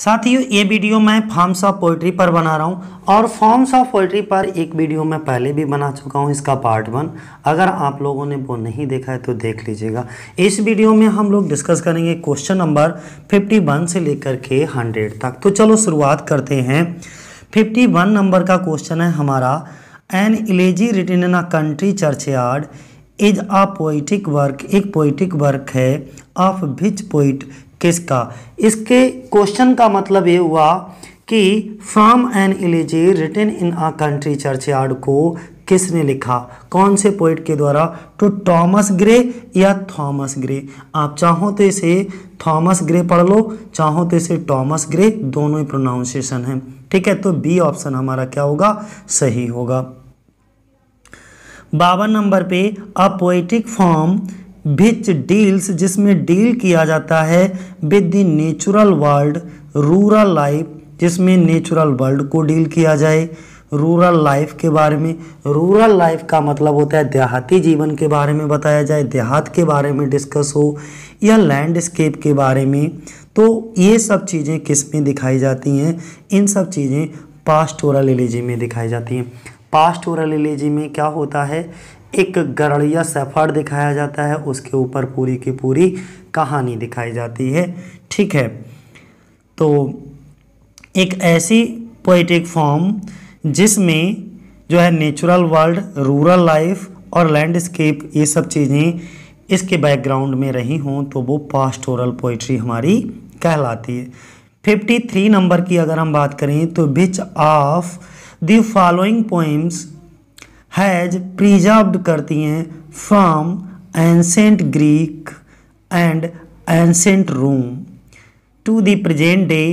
साथियों, ये वीडियो मैं फॉर्म्स ऑफ पोइट्री पर बना रहा हूँ और फॉर्म्स ऑफ पोइट्री पर एक वीडियो मैं पहले भी बना चुका हूँ, इसका पार्ट 1। अगर आप लोगों ने वो नहीं देखा है तो देख लीजिएगा। इस वीडियो में हम लोग डिस्कस करेंगे क्वेश्चन नंबर 51 से लेकर के 100 तक। तो चलो शुरुआत करते हैं। 51 नंबर का क्वेश्चन है हमारा, an elegy written in a country churchyard is a poetic work. एक पोइटिक वर्क है ऑफ विच पोइट, किसका। इसके क्वेश्चन का मतलब ये हुआ कि from an elegy written in a country churchyard को किसने लिखा, कौन से पोइट के द्वारा। तो थॉमस ग्रे या थॉमस ग्रे। आप चाहो तो इसे थॉमस ग्रे पढ़ लो, चाहो तो इसे थॉमस ग्रे, दोनों ही प्रोनाउंसिएशन है। ठीक है, तो बी ऑप्शन हमारा क्या होगा, सही होगा। 52 नंबर पे अ पोइटिक फॉर्म विच डील्स, जिसमें डील किया जाता है with the natural world rural life, जिसमें नेचुरल वर्ल्ड को डील किया जाए, रूरल लाइफ के बारे में। रूरल लाइफ का मतलब होता है देहाती जीवन के बारे में बताया जाए, देहात के बारे में डिस्कस हो, या लैंडस्केप के बारे में। तो ये सब चीज़ें किस में दिखाई जाती हैं, इन सब चीज़ें पास्टोरल एलिजी में दिखाई जाती हैं। पास्टोरल एलिजी में क्या होता है, एक गरड़िया सफ़र दिखाया जाता है, उसके ऊपर पूरी की पूरी कहानी दिखाई जाती है। ठीक है, तो एक ऐसी पोइटिक फॉर्म जिसमें जो है नेचुरल वर्ल्ड, रूरल लाइफ और लैंडस्केप, ये सब चीज़ें इसके बैकग्राउंड में रही हों, तो वो पास्टोरल पोइट्री हमारी कहलाती है। 53 नंबर की अगर हम बात करें तो which of the following poems has preserved करती हैं from ancient Greek and ancient Rome to the present day.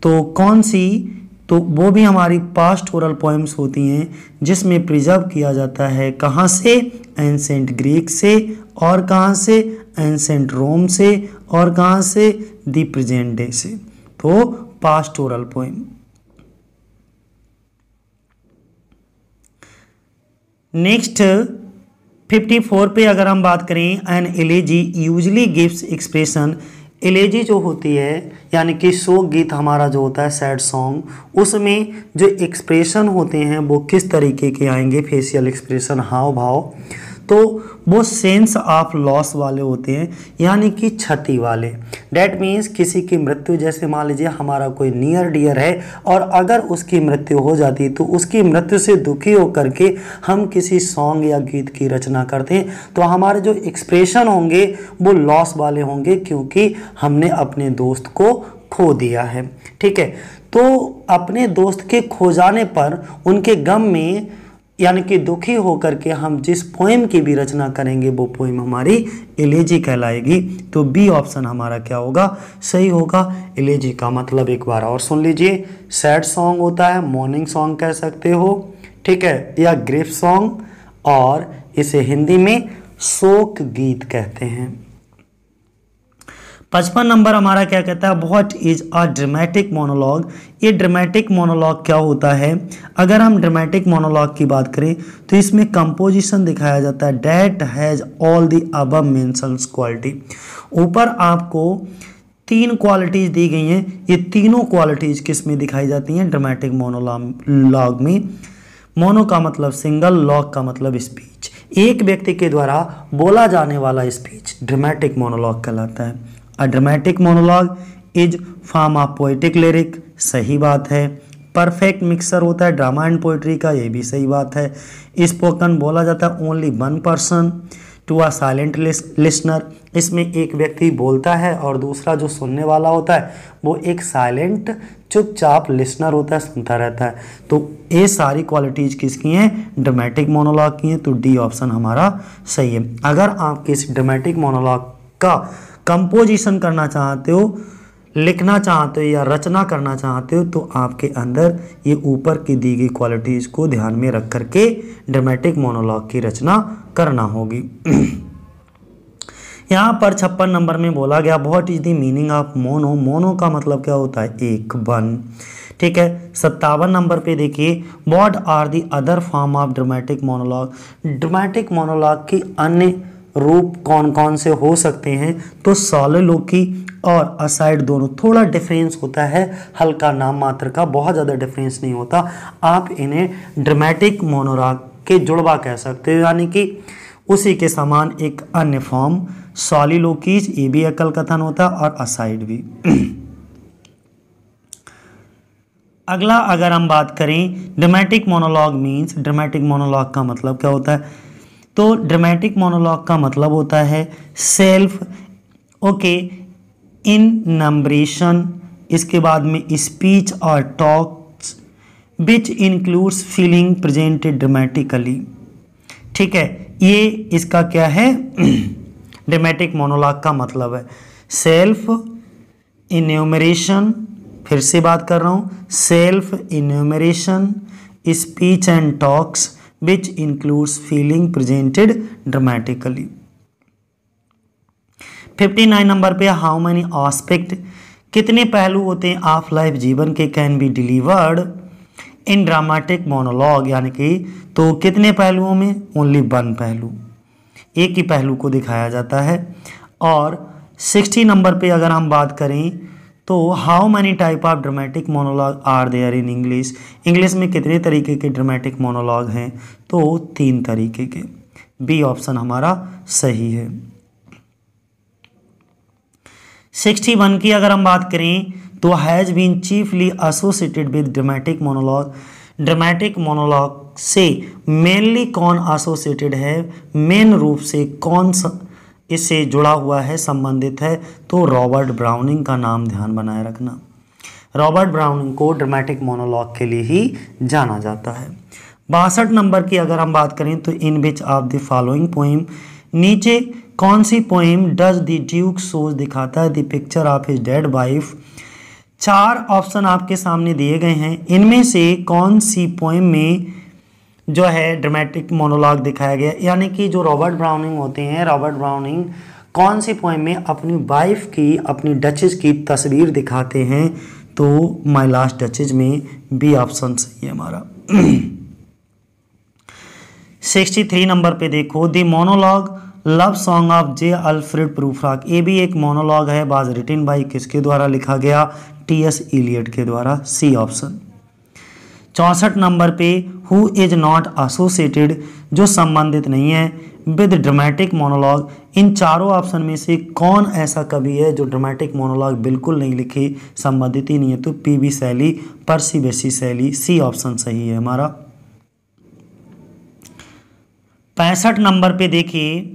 तो कौन सी, तो वो भी हमारी पास्टोरल पोएम्स होती हैं जिसमें प्रिजर्व किया जाता है, कहाँ से, एंसेंट ग्रीक से, और कहाँ से, एंसेंट रोम से, और कहाँ से, द प्रेजेंट डे से। तो पास्टोरल पोएम। नेक्स्ट 54 पे अगर हम बात करें, an elegy usually gives expression. Elegy जो होती है यानी कि शोक गीत हमारा जो होता है, सैड सॉन्ग, उसमें जो एक्सप्रेशन होते हैं वो किस तरीके के आएंगे, फेशियल एक्सप्रेशन, हाव भाव, तो वो सेंस ऑफ लॉस वाले होते हैं, यानी कि क्षति वाले। डैट मीन्स किसी की मृत्यु, जैसे मान लीजिए हमारा कोई नियर डियर है और अगर उसकी मृत्यु हो जाती तो उसकी मृत्यु से दुखी होकर के हम किसी सॉन्ग या गीत की रचना करते हैं, तो हमारे जो एक्सप्रेशन होंगे वो लॉस वाले होंगे, क्योंकि हमने अपने दोस्त को खो दिया है। ठीक है, तो अपने दोस्त के खो जाने पर उनके गम में यानी कि दुखी होकर के हम जिस पोएम की भी रचना करेंगे वो पोएम हमारी एलेजी कहलाएगी। तो बी ऑप्शन हमारा क्या होगा, सही होगा। एलेजी का मतलब एक बार और सुन लीजिए, सैड सॉन्ग होता है, मॉर्निंग सॉन्ग कह सकते हो, ठीक है, या ग्रीफ सॉन्ग, और इसे हिंदी में शोक गीत कहते हैं। 55 नंबर हमारा क्या कहता है, what is a dramatic monologue. ये ड्रामेटिक मोनोलॉग क्या होता है। अगर हम ड्रामेटिक मोनोलॉग की बात करें तो इसमें कंपोजिशन दिखाया जाता है that has all the above mentioned quality. ऊपर आपको 3 क्वालिटीज दी गई हैं, ये तीनों क्वालिटीज किस में दिखाई जाती हैं, ड्रामेटिक मोनोलॉग में। मोनो का मतलब सिंगल, लॉग का मतलब स्पीच, एक व्यक्ति के द्वारा बोला जाने वाला स्पीच ड्रामेटिक मोनोलॉग कहलाता है। A dramatic monologue is form of poetic lyric, सही बात है। परफेक्ट मिक्सर होता है ड्रामा एंड पोएट्री का, ये भी सही बात है। स्पोकन बोला जाता है only 1 person to a silent listener, इसमें एक व्यक्ति बोलता है और दूसरा जो सुनने वाला होता है वो एक साइलेंट चुपचाप लिसनर होता है, सुनता रहता है। तो ये सारी क्वालिटीज किसकी हैं, ड्रामेटिक मोनोलॉग की हैं। तो डी ऑप्शन हमारा सही है। अगर आप किसी ड्रामेटिक मोनोलॉग का कंपोजिशन करना चाहते हो, लिखना चाहते हो या रचना करना चाहते हो, तो आपके अंदर ये ऊपर की दी गई क्वालिटीज़ को ध्यान में रख करके ड्रामेटिक मोनोलॉग की रचना करना होगी। यहाँ पर 56 नंबर में बोला गया, what is the meaning of mono. Mono का मतलब क्या होता है, एक, वन। ठीक है, 57 नंबर पे देखिए, what are the other form of dramatic monologue. Dramatic monologue की अन्य रूप कौन कौन से हो सकते हैं, तो सोलिलोकी और असाइड दोनों थोड़ा डिफरेंस होता है, हल्का नाम मात्र का, बहुत ज़्यादा डिफरेंस नहीं होता। आप इन्हें ड्रामेटिक मोनोलॉग के जुड़वा कह सकते हो, यानी कि उसी के समान एक अन्य फॉर्म सोलिलोकीज, ये भी एकल कथन होता है, और असाइड भी। अगला अगर हम बात करें dramatic monologue means, dramatic monologue का मतलब क्या होता है, तो ड्रामेटिक मोनोलॉग का मतलब होता है सेल्फ इन नंबरेशन, इसके बाद में स्पीच और talks which includes feeling presented dramatically. ठीक है, ये इसका क्या है ड्रामेटिक मोनोलॉग का मतलब है सेल्फ इन्यूमरेशन, फिर से बात कर रहा हूँ, self enumeration, speech and talks which includes feeling presented dramatically. 59 number पे हाउ मेनी एस्पेक्ट, कितने पहलू होते हैं ऑफ लाइफ जीवन के, can be delivered in dramatic monologue, यानी कि तो कितने पहलुओं में, ओनली वन पहलू, एक ही पहलू को दिखाया जाता है। और 60 नंबर पे अगर हम बात करें तो how many type of dramatic monologue are there in English, English में कितने तरीके के ड्रामेटिक मोनोलॉग हैं, तो 3 तरीके के, बी ऑप्शन हमारा सही है। 61 की अगर हम बात करें तो has been chiefly associated with dramatic monologue, dramatic monologue से मेनली कौन एसोसिएटेड है, मेन रूप से कौन सा इससे जुड़ा हुआ है, संबंधित है, तो रॉबर्ट ब्राउनिंग का नाम ध्यान बनाए रखना। रॉबर्ट ब्राउनिंग को ड्रामेटिक मोनोलॉग के लिए ही जाना जाता है। 62 नंबर की अगर हम बात करें तो in which of the following poem, नीचे कौन सी poem does the duke shows दिखाता है the picture of his dead wife. 4 option आपके सामने दिए गए हैं, इनमें से कौन सी पोएम में जो है ड्रामेटिक मोनोलॉग दिखाया गया, यानी कि जो रॉबर्ट ब्राउनिंग होते हैं, रॉबर्ट ब्राउनिंग कौन सी पोएम में अपनी वाइफ की, अपनी डचेस की तस्वीर दिखाते हैं, तो माय लास्ट डचेस में बी ऑप्शन सही है हमारा। 63 नंबर पे देखो the monologue love song of J Alfred Prufrock, ये भी एक मोनोलॉग है, वाज रिटन बाय किसके द्वारा लिखा गया, टी.एस. इलियट के द्वारा, सी ऑप्शन। 64 नंबर पे हु इज नॉट एसोसिएटेड, जो संबंधित नहीं है विद ड्रामेटिक मोनोलॉग, इन चारों ऑप्शन में से कौन ऐसा कवि है जो ड्रामेटिक मोनोलॉग बिल्कुल नहीं लिखे, संबंधित ही नहीं है, तो पी.बी. शैली, पर्सी बेसी शैली, सी ऑप्शन सही है हमारा। 65 नंबर पे देखिए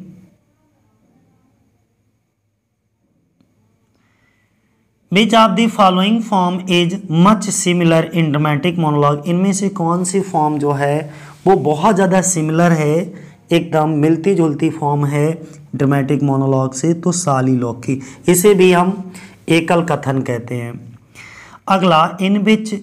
विच of the following form is much similar in dramatic monologue, इनमें से कौन सी फॉर्म जो है वो बहुत ज़्यादा सिमिलर है, एकदम मिलती जुलती फॉर्म है ड्रामेटिक मोनोलॉग से, तो सालिलोकी, इसे भी हम एकल कथन कहते हैं। अगला in which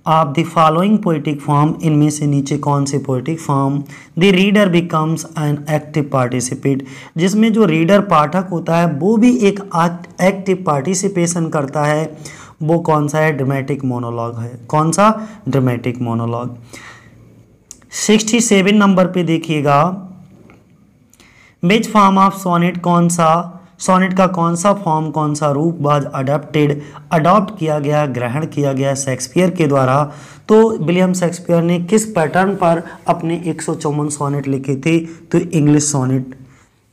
of the following poetic form, इनमें से नीचे कौन से poetic form the reader becomes an active participate, जिसमें जो रीडर पाठक होता है वो भी एक एक्टिव पार्टिसिपेशन करता है, वो कौन सा है, ड्रामेटिक मोनोलॉग है, कौन सा, ड्रामेटिक मोनोलॉग। 67 नंबर पे देखिएगा विच फॉर्म ऑफ सोनेट, कौन सा सोनेट का कौन सा फॉर्म, कौन सा रूप वाज अडॉप्टेड, अडॉप्ट किया गया, ग्रहण किया गया शेक्सपियर के द्वारा, तो विलियम शेक्सपियर ने किस पैटर्न पर अपने 154 सोनेट लिखे थे, तो इंग्लिश सोनेट,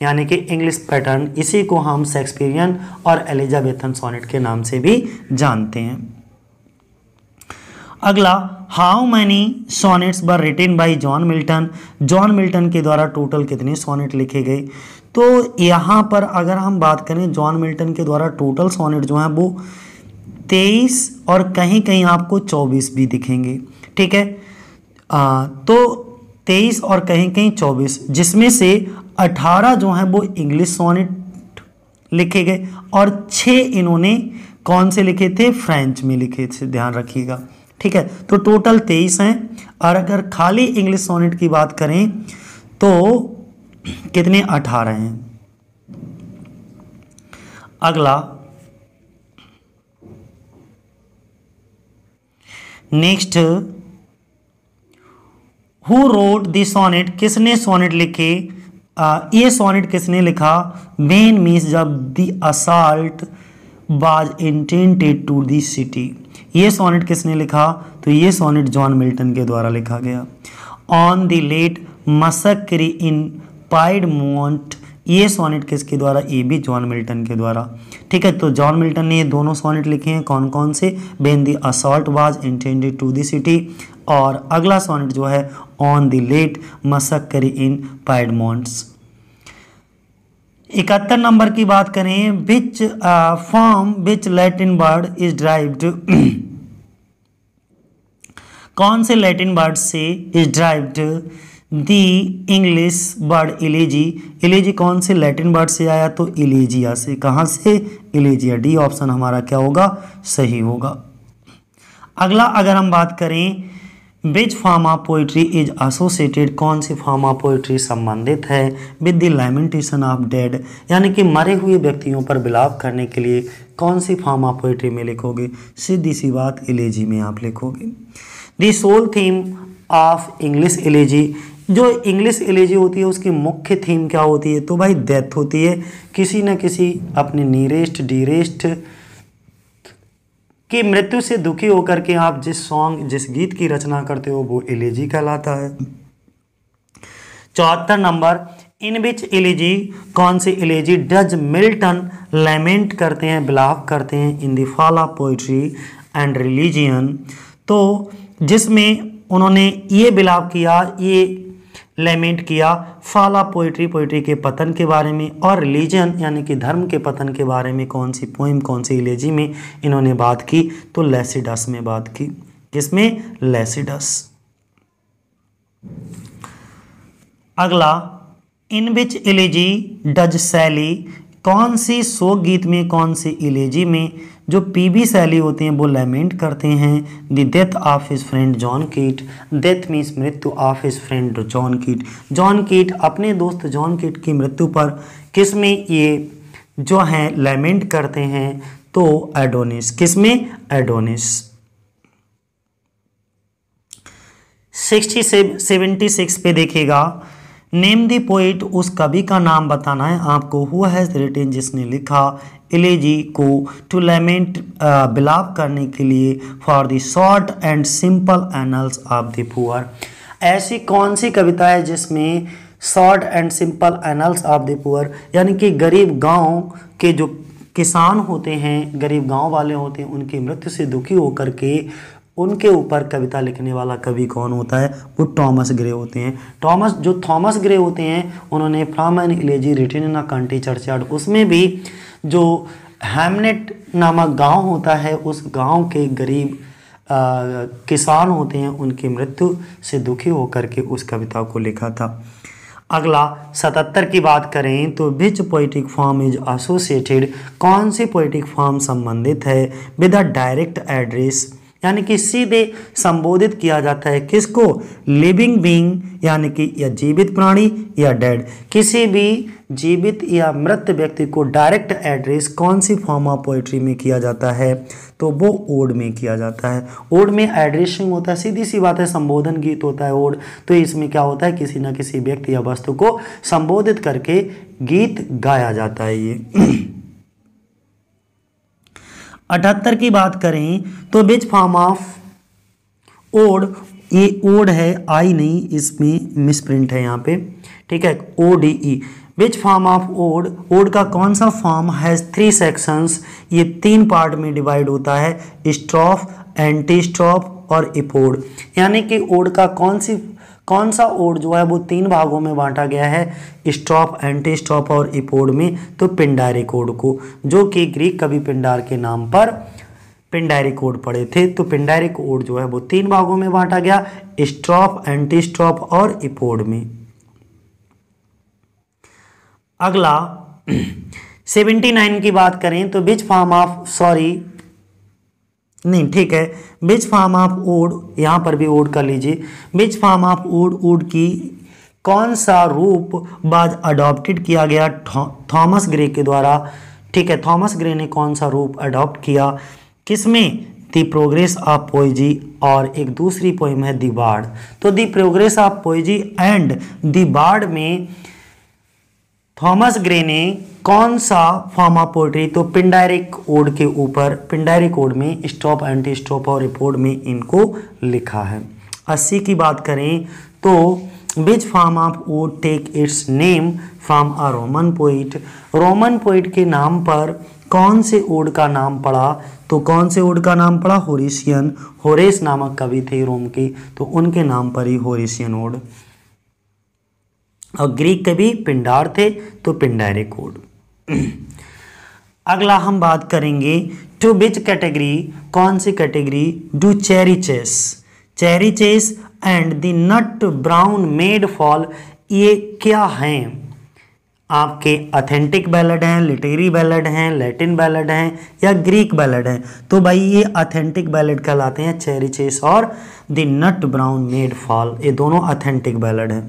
यानी कि इंग्लिश पैटर्न, इसी को हम शेक्सपियरियन और एलिजाबेथन सोनेट के नाम से भी जानते हैं। अगला how many sonnets were written by John Milton, John Milton के द्वारा टोटल कितने सोनेट लिखे गए, तो यहाँ पर अगर हम बात करें जॉन मिल्टन के द्वारा टोटल सोनेट जो हैं वो 23 और कहीं कहीं आपको 24 भी दिखेंगे, ठीक है, तो 23 और कहीं कहीं 24, जिसमें से 18 जो हैं वो इंग्लिश सोनेट लिखे गए और 6 इन्होंने कौन से लिखे थे, फ्रेंच में लिखे थे, ध्यान रखिएगा, ठीक है, तो टोटल 23 हैं। और अगर खाली इंग्लिश सोनेट की बात करें तो कितने, 18 हैं। अगला next who wrote the sonnet, किसने सोनेट लिखे, ये सोनेट किसने लिखा? वेन मीन्स जब the assault was intended to the city. ये सोनेट किसने लिखा? तो ये सोनेट जॉन मिल्टन के द्वारा लिखा गया। ऑन द लेट मसक्री इन पाइडमोंट, ये सोनेट किसके द्वारा? ये भी जॉन मिल्टन के द्वारा। ठीक है, तो जॉन मिल्टन ने ये दोनों सोनेट लिखे हैं। कौन कौन से? When the assault was intended to the city, और अगला सोनेट जो है on the late massacre in Piedmonts. 71 number की बात करें, which form which Latin word is derived, कौन से लैटिन वर्ड से is derived the English word elegy. Elegy कौन से लैटिन वर्ड से आया? तो इलेजिया से। कहाँ से? इलेजिया। डी ऑप्शन हमारा क्या होगा? सही होगा। अगला अगर हम बात करें, which form of poetry is associated, कौन सी फॉर्म ऑफ पोइट्री संबंधित है विद द लैमेंटेशन ऑफ डेड, यानी कि मरे हुए व्यक्तियों पर विलाप करने के लिए कौन सी फॉर्म ऑफ पोइट्री में लिखोगे? सीधी सी बात, इलेजी में आप लिखोगे। The sole theme of English elegy, जो इंग्लिश इलेजी होती है उसकी मुख्य थीम क्या होती है? तो भाई डेथ होती है। किसी न किसी अपने नीरेस्ट डीरेस्ट की मृत्यु से दुखी होकर के आप जिस सॉन्ग जिस गीत की रचना करते हो वो इलेजी कहलाता है। 74 नंबर, इन विच इलेजी, कौन सी इलेजी डज मिल्टन लैमेंट करते हैं, विलाप करते हैं in the fall of poetry and religion, तो जिसमें उन्होंने ये विलाप किया, ये लेमेंट किया फॉल ऑफ पोइट्री, पोइट्री के पतन के बारे में, और रिलीजन यानी कि धर्म के पतन के बारे में कौन सी पोइम, कौन सी इलेजी में इन्होंने बात की? तो लैसिडस में बात की। किसमें? लैसिडस। अगला, इन विच इलेजी डज शैली, कौन सी शोक गीत में, कौन सी इलेजी में जो पीबी शैली होते हैं वो लैमेंट करते हैं the death of his friend John कीट। डेथ मीन्स मृत्यु, ऑफ हिज फ्रेंड जॉन कीट। जॉन कीट अपने दोस्त जॉन कीट की मृत्यु पर किसमें ये जो हैं लैमेंट करते हैं? तो एडोनिस। किसमें? एडोनिस। 76 पे देखिएगा, नेम द पोइट, उस कवि का नाम बताना है आपको, हु हैज़ रिटन, जिसने लिखा इलेजी को टू लैमेंट, विलाप करने के लिए, for the short and simple annuls of the poor. ऐसी कौन सी कविता है जिसमें short and simple annuls of the poor, यानी कि गरीब गांव के जो किसान होते हैं, गरीब गांव वाले होते हैं, उनकी मृत्यु से दुखी होकर के उनके ऊपर कविता लिखने वाला कवि कौन होता है? वो थॉमस ग्रे होते हैं। थॉमस ग्रे होते हैं, उन्होंने from an elegy written in a country churchyard, उसमें भी जो हैमनेट नामक गांव होता है, उस गांव के गरीब किसान होते हैं, उनकी मृत्यु से दुखी होकर के उस कविता को लिखा था। अगला 77 की बात करें तो विच पोइटिक फॉर्म इज एसोसिएटेड, कौन सी पोइटिक फॉर्म संबंधित है विद अ डायरेक्ट एड्रेस, यानी कि सीधे संबोधित किया जाता है किसको? लिविंग बीइंग, यानी कि या जीवित प्राणी या डेड, किसी भी जीवित या मृत व्यक्ति को डायरेक्ट एड्रेस कौन सी फॉर्म ऑफ पोइट्री में किया जाता है? तो वो ओड में किया जाता है। ओड में एड्रेसिंग होता है, सीधी सी बात है, संबोधन गीत होता है ओड। तो इसमें क्या होता है? किसी न किसी व्यक्ति या वस्तु को संबोधित करके गीत गाया जाता है ये। 78 की बात करें तो विच फॉर्म ऑफ ओड, ये ओड है, आई नहीं, इसमें मिसप्रिंट है यहाँ पे, ठीक है, ODE। Which form of ode, ode का कौन सा फॉर्म हैज़ 3 सेक्शंस, ये 3 पार्ट में डिवाइड होता है, स्ट्रॉफ, एंटी स्ट्रॉफ और इपोड, यानी कि ओड का कौन सा ओड जो है वो 3 भागों में बांटा गया है, स्ट्रॉफ, एंटी स्ट्रॉफ और इपोड में। तो पिंडारिक ओड को, जो कि ग्रीक कवि पिंडार के नाम पर पिंडारिक ओड पढ़े थे, तो पिंडारिक ओड जो है वो 3 भागों में बांटा गया, स्ट्रॉफ, एंटी स्ट्रॉफ और इपोड में। अगला 79 की बात करें तो विच फॉर्म ऑफ, ठीक है, विच फॉर्म ऑफ ओड, यहाँ पर भी ओड कर लीजिए, विच फॉर्म ऑफ ओड की कौन सा रूप बाद अडॉप्टेड किया गया थॉमस ग्रे के द्वारा, ठीक है, थॉमस ग्रे ने कौन सा रूप अडॉप्ट किया, किसमें? द प्रोग्रेस ऑफ पोएजी, और एक दूसरी पोइम है द बार्ड। तो the progress of poesy and the bard में थॉमस ग्रे ने कौन सा फॉर्म ऑफ पोएट्री, तो पिंडारिक ओड के ऊपर, पिंडारिक ओड में स्ट्रोफ, एंटी स्ट्रोफ और एपोड में इनको लिखा है। 80 की बात करें तो which form of ode take its name from a Roman poet, Roman poet के नाम पर कौन से ओड का नाम पड़ा, तो कौन से ओड का नाम पड़ा, होरेशियन, होरेस नामक कवि थे रोम के, तो उनके नाम पर ही होरेशियन ओड। और ग्रीक कवि पिंडार थे, तो पिंडारिक ओड। अगला हम बात करेंगे टू विच कैटेगरी, कौन सी कैटेगरी डू चेरिचेस, चेरिचेस and the nut brown maid fall, ये क्या हैं आपके, ऑथेंटिक बैलेड हैं, लिटरेरी बैलेड हैं, लैटिन बैलेड हैं या ग्रीक बैलेड हैं, तो भाई ये ऑथेंटिक बैलेड कहलाते हैं, चेरिचेस और the nut brown maid fall, ये दोनों ऑथेंटिक बैलेड हैं।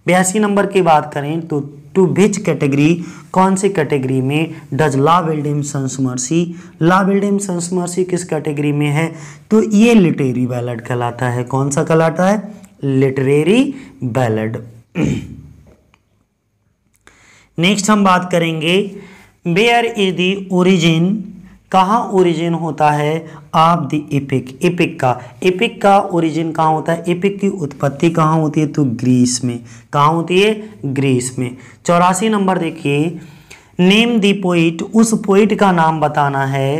82 नंबर की बात करें तो टू विच कैटेगरी, कौन सी कैटेगरी में does la belle dame sans merci, la belle dame sans merci किस कैटेगरी में है, तो ये लिटरेरी बैलेड कहलाता है, कौन सा कहलाता है, लिटरेरी बैलेड। नेक्स्ट हम बात करेंगे वेयर इज द ओरिजिन, कहाँ ओरिजिन होता है ऑफ द एपिक, एपिक का ओरिजिन कहाँ होता है, एपिक की उत्पत्ति कहाँ होती है, तो ग्रीस में, कहाँ होती है, ग्रीस में। 84 नंबर देखिए, नेम द पोइट, उस पोइट का नाम बताना है,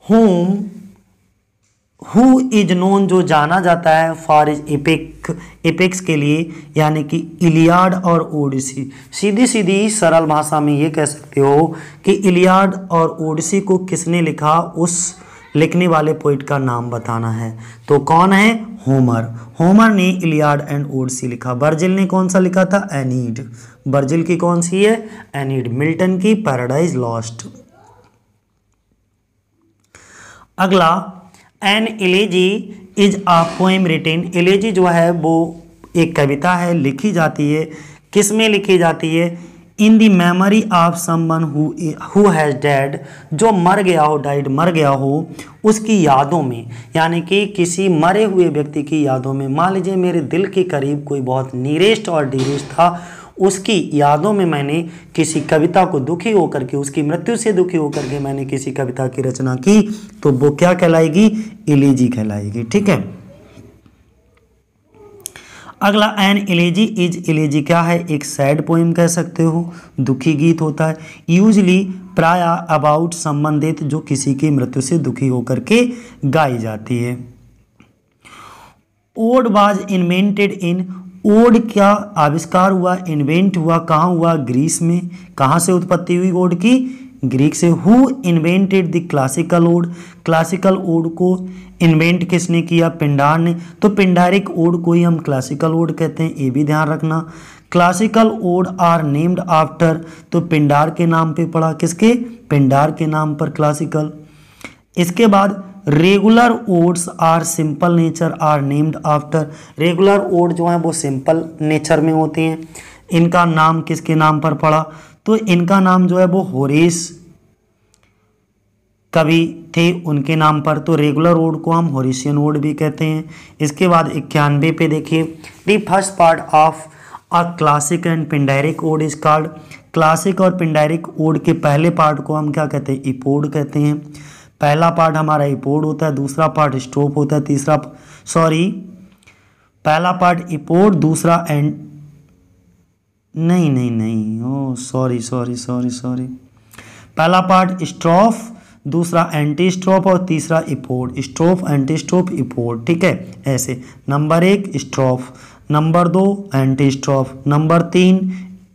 होम हु इज नोन, जो जाना जाता है फॉर इज एपिक, एपिक्स के लिए, यानी कि इलियाड और ओडिसी। सीधी सीधी सरल भाषा में ये कह सकते हो कि इलियाड और ओडिसी को किसने लिखा, उस लिखने वाले पोइट का नाम बताना है, तो कौन है, होमर, होमर ने इलियाड एंड ओडिसी लिखा। वर्जिल ने कौन सा लिखा था, एनीड, वर्जिल की कौन सी है, एनीड। मिल्टन की पैराडाइज लॉस्ट। अगला an elegy is a poem written, elegy जो है वो एक कविता है, लिखी जाती है, किस में लिखी जाती है, in the memory of someone who has dead, जो मर गया हो, डाइड मर गया हो, उसकी यादों में, यानी कि किसी मरे हुए व्यक्ति की यादों में। मान लीजिए मेरे दिल के करीब कोई बहुत नीरेस्ट और डिरेस्ट था, उसकी यादों में मैंने किसी कविता को दुखी होकर के, उसकी मृत्यु से दुखी होकर के मैंने किसी कविता की रचना की, तो वो क्या कहलाएगी, एलेजी कहलाएगी। ठीक है। अगला एन एलेजी इज, एलेजी क्या है, एक सैड पोएम कह सकते हो, दुखी गीत होता है, यूजली प्राय अबाउट संबंधित, जो किसी की मृत्यु से दुखी होकर के गाई जाती है। Ode was invented in, ode क्या आविष्कार हुआ, इन्वेंट हुआ, कहाँ हुआ, ग्रीस में। कहाँ से उत्पत्ति हुई ओड की, ग्रीक से। Who invented the classical ode, classical ode को इन्वेंट किसने किया, पिंडार ने, तो पिंडारिक ओड को ही हम क्लासिकल ओड कहते हैं, ये भी ध्यान रखना। Classical ode are named after, तो पिंडार के नाम पे पड़ा, किसके, पिंडार के नाम पर क्लासिकल। इसके बाद regular odes are simple nature are named after, regular ode जो है वो सिंपल नेचर में होते हैं, इनका नाम किसके नाम पर पड़ा, तो इनका नाम जो है वो होरेस कवि थे, उनके नाम पर, तो रेगुलर ओड को हम होरेशियन ओड भी कहते हैं। इसके बाद 91 पे देखिए, the first part of a classic and pindaric ode is called, classic और पिंडारिक ओड के पहले पार्ट को हम क्या कहते हैं, इपोड कहते हैं। पहला पार्ट हमारा इपोड होता है, दूसरा पार्ट स्ट्रोफ होता है, तीसरा पहला पार्ट इपोड, दूसरा एंड नहीं ओ सॉरी पहला पार्ट स्ट्रोफ, दूसरा एंटी स्ट्रोफ और तीसरा इपोड, स्ट्रोफ एंटी स्ट्रोफ इपोड। ठीक है, ऐसे number 1 strophe, number 2 antistrophe, number 3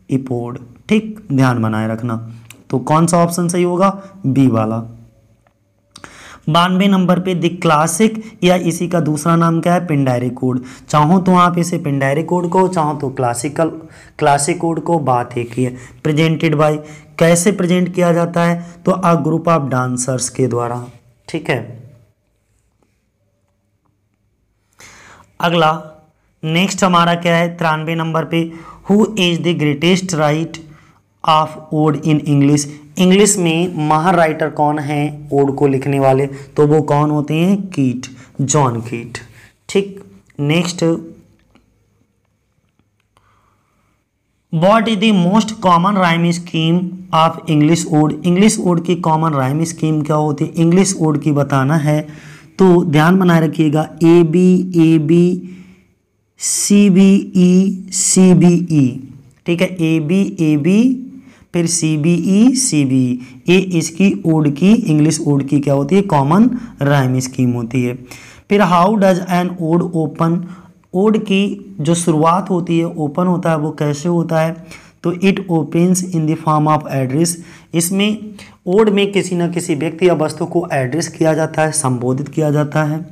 epode. ठीक, ध्यान बनाए रखना। तो कौन सा ऑप्शन सही होगा, बी वाला। 92 नंबर पे द क्लासिक, या इसी का दूसरा नाम क्या है, पिंडारिक कोड। चाहो तो आप इसे पिंडारिक कोड को, चाहो तो क्लासिक कोड को, बात एक ही है। प्रेजेंटेड बाय, कैसे प्रेजेंट किया जाता है, तो अ ग्रुप ऑफ डांसर्स के द्वारा। ठीक है। अगला नेक्स्ट हमारा क्या है, 93 नंबर पे, who is the greatest write of ode in English, English में महान राइटर कौन है ओड को लिखने वाले, तो वो कौन होते हैं, कीट, जॉन कीट। ठीक, next what is the most common rhyme scheme of English ode. English ode की कॉमन राइम स्कीम क्या होती है, इंग्लिश ओड की बताना है तो ध्यान बनाए रखिएगा, A B C B E, ठीक है, ए बी फिर सी बी ई, ये इसकी ओड की, इंग्लिश ओड की क्या होती है, कॉमन राइम स्कीम होती है। फिर how does an ode open, ode की जो शुरुआत होती है, ओपन होता है, वो कैसे होता है, तो it opens in the form of address. इसमें ओड में किसी न किसी व्यक्ति या वस्तु को एड्रेस किया जाता है, संबोधित किया जाता है।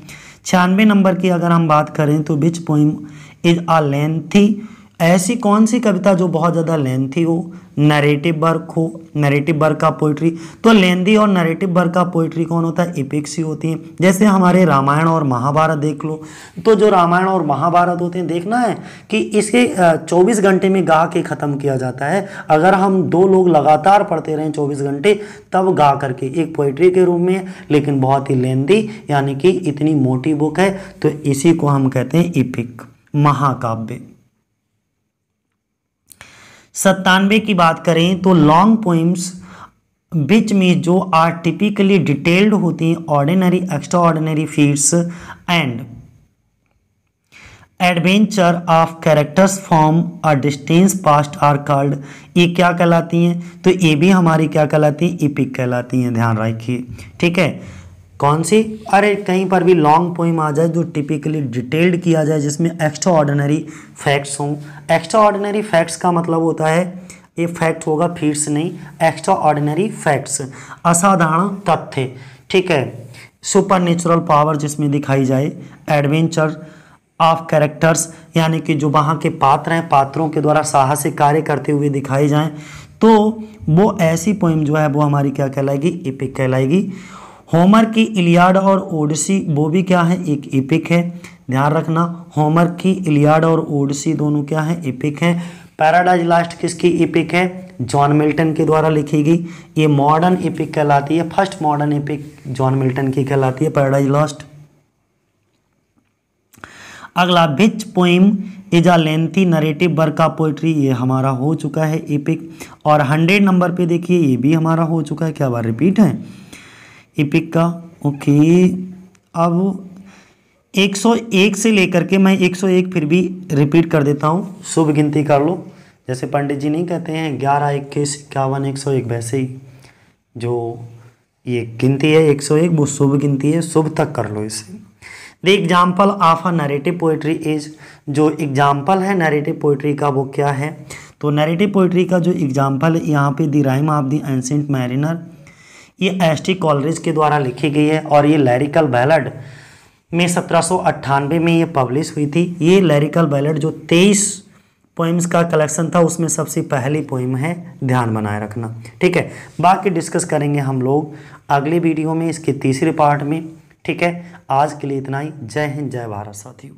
96 नंबर की अगर हम बात करें तो विच पोइम इज अ लेंथी, ऐसी कौन सी कविता जो बहुत ज़्यादा लेंथी हो, नरेटिव वर्क हो, नरेटिव वर्क का पोइट्री, तो लेंथी और नरेटिव वर्क का पोइट्री कौन होता है, एपिक्स ही होती हैं। जैसे हमारे रामायण और महाभारत देख लो, तो जो रामायण और महाभारत होते हैं, देखना है कि इसके 24 घंटे में गा के ख़त्म किया जाता है। अगर हम 2 लोग लगातार पढ़ते रहें 24 घंटे, तब गा करके एक पोइट्री के रूप में, लेकिन बहुत ही लेंथी, यानी कि इतनी मोटी बुक है, तो इसी को हम कहते हैं एपिक, महाकाव्य। 97 की बात करें तो लॉन्ग पोइम्स विच में जो आर टिपिकली डिटेल्ड होती हैं, ordinary, extraordinary feats and adventure of characters from a distance past are called, ये क्या कहलाती हैं, तो ये भी हमारी क्या कहलाती हैं, एपिक कहलाती हैं, ध्यान रखिए, ठीक है। कौन सी, अरे कहीं पर भी लॉन्ग पोइम आ जाए जो टिपिकली डिटेल्ड किया जाए, जिसमें एक्स्ट्रा ऑर्डिनरी फैक्ट्स हों। एक्स्ट्रा ऑर्डिनरी फैक्ट्स का मतलब होता है, ये फैक्ट होगा, फीट्स नहीं, एक्स्ट्रा ऑर्डिनरी फैक्ट्स, असाधारण तथ्य, ठीक है। सुपर नेचुरल पावर जिसमें दिखाई जाए, एडवेंचर ऑफ कैरेक्टर्स, यानी कि जो वहाँ के पात्र हैं, पात्रों के द्वारा साहसिक कार्य करते हुए दिखाए जाएं, तो वो ऐसी पोइम जो है वो हमारी क्या कहलाएगी, एपिक कहलाएगी। होमर की इलियाड और ओडिसी वो भी क्या है, एक एपिक है, ध्यान रखना। होमर की इलियाड और ओडिसी दोनों क्या है, एपिक है। पैराडाइज लॉस्ट किसकी एपिक है, जॉन मिल्टन के द्वारा लिखी गई, ये मॉडर्न एपिक कहलाती है, first modern epic John Milton की कहलाती है, पैराडाइज लॉस्ट। अगला, which poem is a lengthy narrative work of poetry, ये हमारा हो चुका है एपिक। और 100 नंबर पे देखिए, ये भी हमारा हो चुका है, क्या बार रिपीट है एपिक का, ओके। अब 101 से लेकर के मैं 101 फिर भी रिपीट कर देता हूँ, शुभ गिनती कर लो, जैसे पंडित जी नहीं कहते हैं 11, 21, 51, 101, वैसे ही जो ये गिनती है 101 वो शुभ गिनती है, शुभ तक कर लो इसे। The example of a narrative poetry is, जो एग्जाम्पल है नरेटिव पोइट्री का वो क्या है, तो नरेटिव पोइट्री का जो एग्जाम्पल है यहाँ पे the rhyme of the ancient mariner, ये एस.टी. कॉलरिज के द्वारा लिखी गई है, और ये लैरिकल बैलड में 1798 में ये पब्लिश हुई थी। ये लैरिकल बैलड जो 23 पोइम्स का कलेक्शन था, उसमें सबसे पहली पोइम है, ध्यान बनाए रखना, ठीक है। बाकी डिस्कस करेंगे हम लोग अगले वीडियो में, इसके तीसरे पार्ट में, ठीक है। आज के लिए इतना ही, जय हिंद, जय भारत साथियों।